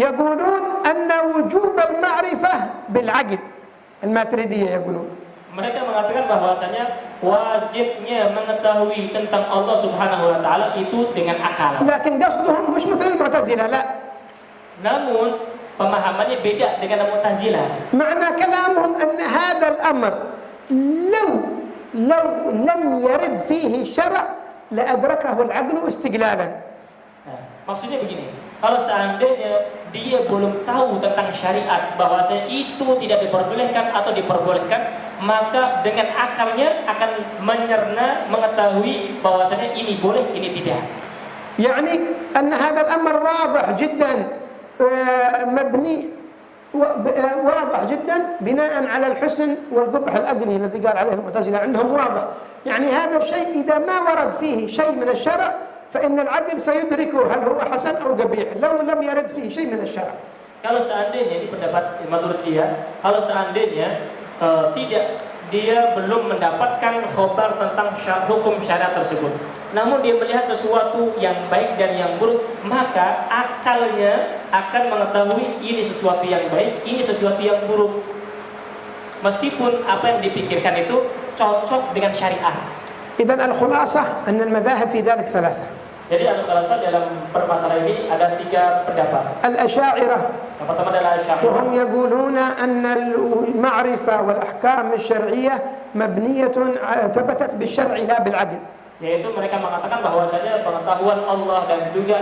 يقولون أن وجوب المعرفة بالعقل. الماتريدية يقولون. Mereka mengatakan bahwasanya wajibnya mengetahui tentang Allah Subhanahu wa taala itu dengan akal. لكن قصدهم مش مثل المعتزلة، لا. Namun pemahamannya beda dengan Mu'tazilah. معنى كلامهم أن هذا الأمر لو لم يرد فيه الشرع لأدركه العقل استقلالا. Nah, maksudnya begini, kalau seandainya dia belum tahu tentang syariat bahwasanya itu tidak diperbolehkan atau diperbolehkan, maka dengan akalnya akan menyerna mengetahui bahwasanya ini boleh, ini tidak. يعني أن هذا الأمر واضح جدا، مبني واضح جدا بناء على الحسن والقبح العقلي الذي قال عليه المعتزلة، عندهم واضح. يعني هذا الشيء إذا ما ورد فيه شيء من الشرع فإن العقل سيدركه هل هو حسن أو قبيح لو لم يرد فيه شيء من الشرع. Kalau seandainya ini pendapat Maturidiyah, kalau seandainya tidak, dia belum mendapatkan khobar tentang hukum syariat tersebut, namun dia melihat sesuatu yang baik dan yang buruk, maka akalnya akan mengetahui ini sesuatu yang baik, ini sesuatu yang buruk, meskipun apa yang dipikirkan itu cocok dengan syariat. إذن الخلاصة أن المذاهب في ذلك ثلاثة. Jadi al-khulasan dalam permasalahan ini ada 3 pendapat. الأشاعرة Yang pertama adalah Asy'ariyah. وهم يقولون أن المعرفة والأحكام الشرعية مبنية ثبتت بالشرع لا بالعقل. Yaitu mereka mengatakan bahwasanya pengetahuan Allah dan juga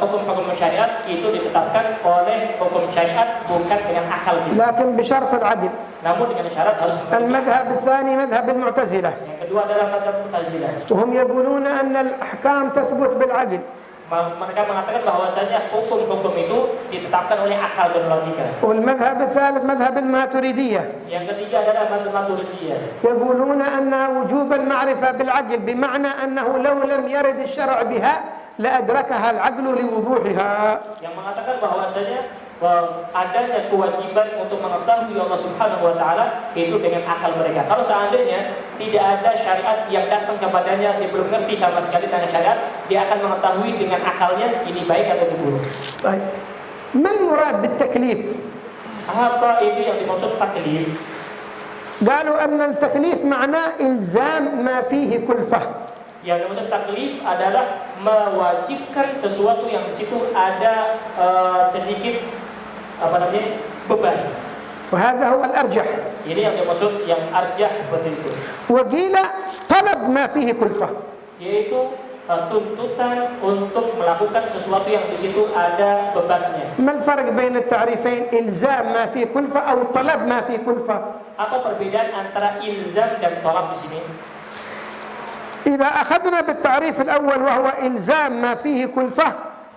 hukum-hukum syariat itu ditetapkan oleh hukum syariat bukan dengan akal kita. لكن بشرط العقل. Namun dengan syarat harus. المذهب الثاني مذهب المعتزلة. Yang kedua adalah mazhab Mu'tazilah. وهم يقولون أن الأحكام تثبت بالعقل. Mereka mengatakan bahwasanya hukum-hukum itu ditetapkan oleh akal dan logika. والمذهب الثالث مذهب الماتريدية. Yang ketiga adalah mazhab Maturidiyah. يقولون أن وجوب المعرفة بالعقل بمعنى أنه لو لم يرد الشرع بها لأدركها العقل لوضوحها. Yang mengatakan bahwasanya adanya kewajiban untuk mengetahui Allah Subhanahu wa taala itu dengan akal mereka. Kalau seandainya tidak ada syariat yang datang kepadanya, dia belum ngerti sama sekali tentang syariat, dia akan mengetahui dengan akalnya ini baik atau buruk. طيب ما المراد بالتكليف؟ Apa itu yang dimaksud taklif? قالوا أن التكليف معناه إلزام ما فيه كلفة. Yang dimaksud taklif adalah mewajibkan sesuatu yang di situ ada sedikit beban. وهذا هو الأرجح. Ini yang dimaksud yang arjah seperti itu. وقيل طلب ما فيه كلفة. Yaitu tuntutan untuk melakukan sesuatu yang di situ ada bebannya. ما الفرق بين التعريفين إلزام ما فيه كلفة أو طلب ما فيه كلفة؟ Apa perbedaan antara ilzam dan talab di sini? إذا أخذنا بالتعريف الأول وهو إلزام ما فيه كلفة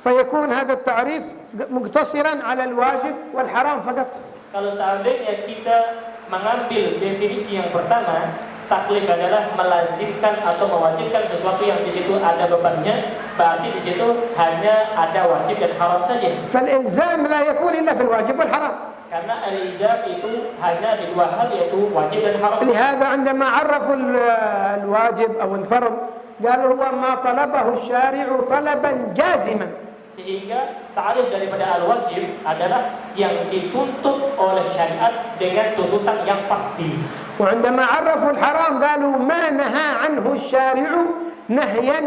فيكون هذا التعريف مقتصرا على الواجب والحرام فقط. Kalau seandainya kita mengambil definisi yang pertama, taklif adalah melazimkan atau mewajibkan sesuatu yang di situ ada bebannya, berarti di situ hanya ada wajib dan haram saja. فالإلزام لا يكون إلا في الواجب والحرام. Karena al-ilzam itu hanya di dua hal, yaitu wajib dan haram. لهذا عندما عرفوا الواجب أو الفرض قالوا هو ما طلبه الشارع طلبا جازما. Sehingga ta'rif daripada al-wajib adalah yang dituntut oleh syariat dengan tuntutan yang pasti. وعندما عرفوا الحرام قالوا ما نهى عنه الشارع نهيا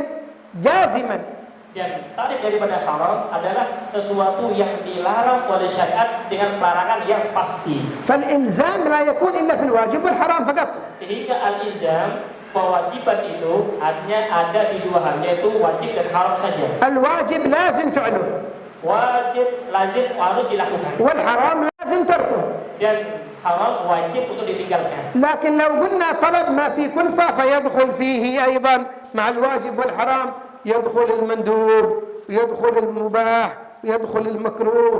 جازما. Dan ta'rif daripada haram adalah sesuatu yang dilarang oleh syariat dengan pelarangan yang pasti. فالإلزام لا يكون إلا في الواجب والحرام فقط. Sehingga al-ilzam, kewajiban itu hanya ada di dua hal, yaitu wajib dan haram saja. الواجب لازم فعله Wajib lazim harus dilakukan, والحرام لازم تركه. dan haram wajib untuk ditinggalkan. لكن لو قلنا طلب ما في كلفة فيدخل فيه أيضا مع الواجب والحرام يدخل المندوب ويدخل المباح ويدخل المكروه.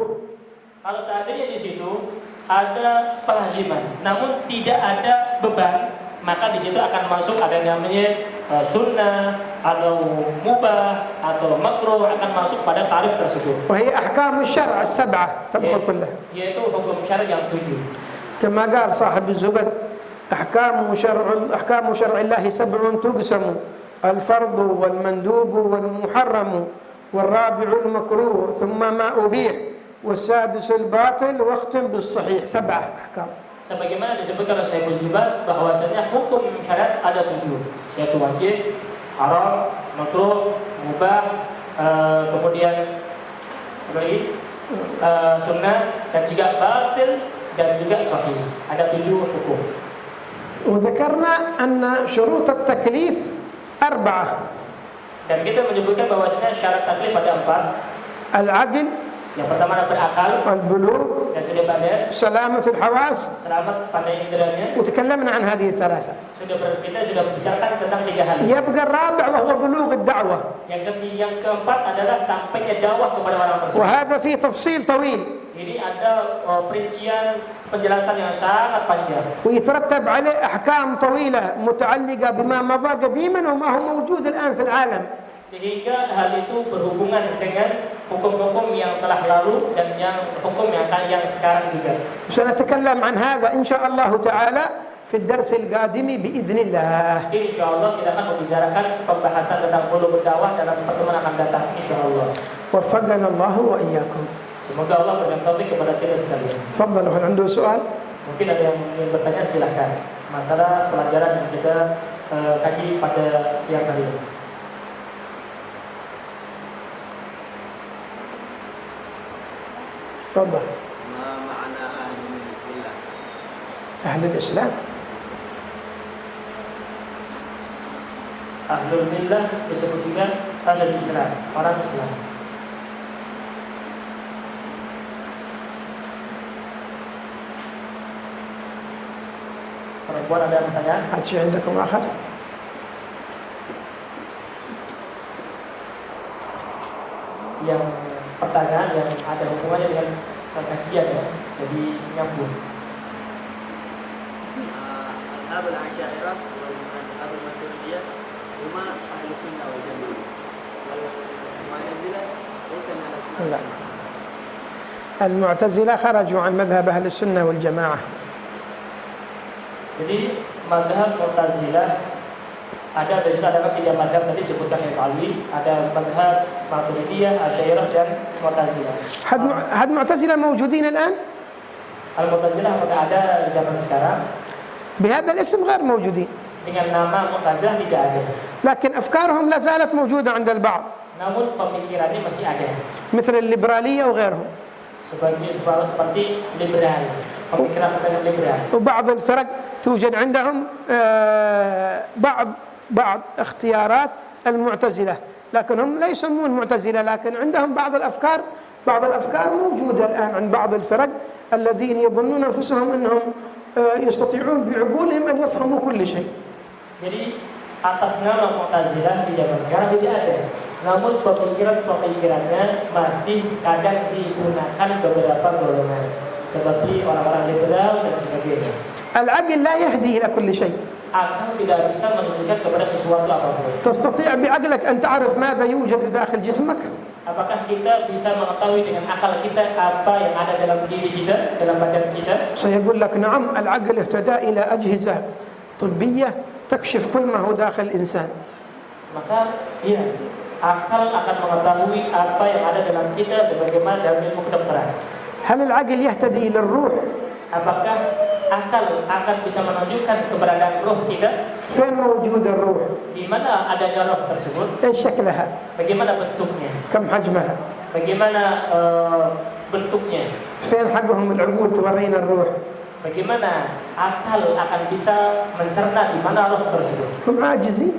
Kalau seandainya di situ ada pelaziman, namun tidak ada beban, maka di situ akan masuk ada namanya sunnah atau mubah atau makruh, akan masuk pada tarif tersebut. وهي أحكام الشرع السبعة تدخل كلها. Yaitu hukum syar'i yang 7. كما قال صاحب الزبد أحكام شرع الله 7 تقسم: الفرض والمندوب والمحرم والرابع المكروه ثم ما أبيح والسادس الباطل واختم بالصحيح. 7 أحكام. Sebagaimana disebutkan oleh Syaikhul Zubair bahwasanya hukum syariat ada 7, yaitu wajib, haram, makruh, mubah, kemudian apa lagi? Sunnah, dan juga batil, dan juga sahih. Ada 7 hukum. وذكرنا أن شروط التكليف 4. Dan kita menyebutkan bahwasanya syarat taklif ada 4. العقل، Yang pertama adalah berakal, البلوغ، dan sudah badar, سلامة الحواس. selamat pada inderanya. وتكلمنا عن هذه الثلاثة. Kita sudah membicarakan tentang 3 hal. يبقى الرابع وهو بلوغ الدعوة، Yang keempat adalah sampainya dakwah kepada orang tersebut. وهذا فيه تفصيل طويل. Ini ada perincian penjelasan yang sangat panjang. ويترتب عليه أحكام طويلة متعلقة بما مضى قديما وما هو موجود الآن في العالم. Sehingga hal itu berhubungan dengan hukum-hukum yang telah lalu dan yang hukum yang sekarang juga. سنتكلم عن هذا إن شاء الله تعالى في الدرس القادم بإذن الله. Jadi insyaallah kita akan membicarakan pembahasan tentang ulumul dakwah dalam pertemuan akan datang insyaallah. وفقنا الله وإياكم. Semoga Allah berikan taufik kepada kita sekalian. تفضلوا، هل عنده سؤال؟ Mungkin ada yang ingin bertanya, silahkan. Masalah pelajaran yang kita kaji pada siang hari ini. تفضل. ما معنى أهل الملة؟ أهل الإسلام. Ahlul millah disebut juga ahlul Islam, orang Islam. Perempuan ada pertanyaan? هات شيء عندكم آخر؟ Yang pertanyaan yang ada hubungannya dengan kajian ya, jadi nyambung. أصحاب العشائرة وأصحاب الماتريدية هما أهل السنة والجماعة، والمعتزلة ليس من أهل السنة. لا، المعتزلة خرجوا عن مذهب أهل السنة والجماعة. Jadi mazhab Mu'tazilah ada dari situ, ada 3 mazhab tadi disebutkan yang Ali, ada mazhab Maturidiyah, Asy'ariyah dan Mu'tazilah. هل معتزلة موجودين الآن؟ Al-Mu'tazilah apakah ada di zaman sekarang? بهذا الاسم غير موجودين، Dengan nama Mu'tazilah tidak ada. لكن أفكارهم لا زالت موجودة عند البعض، Namun pemikirannya masih ada. مثل الليبرالية وغيرهم. Seperti liberal, pemikiran liberal. وبعض الفرق توجد عندهم بعض اختيارات المعتزلة، لكن هم لا يسمون معتزلة، لكن عندهم بعض الأفكار موجودة الآن عند بعض الفرق الذين يظنون أنفسهم أنهم يستطيعون بعقولهم أن يفهموا كل شيء. Jadi atas nama Mu'tazilah di zaman sekarang tidak ada. Namun pemikiran-pemikirannya masih kadang digunakan beberapa golongan seperti orang-orang liberal dan sebagainya. العقل لا يهدي إلى كل شيء. Akal tidak bisa menunjukkan kepada sesuatu apapun. تستطيع بعقلك أن تعرف ماذا يوجد بداخل جسمك؟ Apakah kita bisa mengetahui dengan akal kita apa yang ada dalam diri kita, dalam badan kita? سيقول لك نعم، العقل اهتدى إلى أجهزة طبية تكشف كل ما هو داخل الإنسان. Maka iya, akal akan mengetahui apa yang ada dalam kita sebagaimana dalam ilmu kedokteran. هل العقل يهتدي إلى الروح؟ Apakah akal akan bisa menunjukkan keberadaan roh kita? فين موجود الروح؟ Di mana adanya roh tersebut? إيش شكلها؟ Bagaimana bentuknya? كم حجمها؟ Bagaimana bentuknya? فين حقهم العقول تورينا الروح؟ Bagaimana akal akan bisa mencerna di mana roh tersebut? هم عاجزين.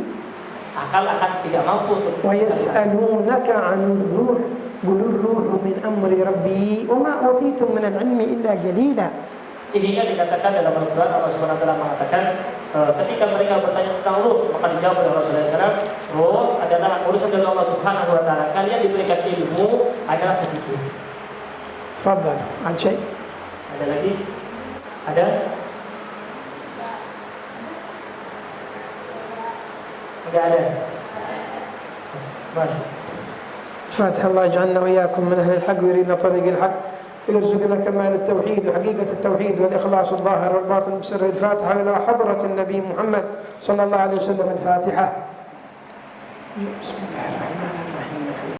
Akal akan tidak mampu untuk. ويسألونك عن الروح قل الروح من أمر ربي وما أوتيتم من العلم إلا قليلا. Sehingga dikatakan dalam Al-Quran, Allah SWT mengatakan ketika mereka bertanya tentang ruh, maka dijawab oleh Rasulullah SAW, ruh adalah urusan dari Allah Subhanahu Wa Taala. Kalian diberikan ilmu adalah sedikit. تفضل عن شيء. Ada lagi? Ada? Tidak ada. Baik. فاتح الله يجعلنا وإياكم من أهل الحق ويرينا طريق الحق ويرزقنا كمال التوحيد وحقيقة التوحيد والإخلاص الظاهر والباطن بسر الفاتحة إلى حضرة النبي محمد صلى الله عليه وسلم. الفاتحة. بسم الله الرحمن الرحيم.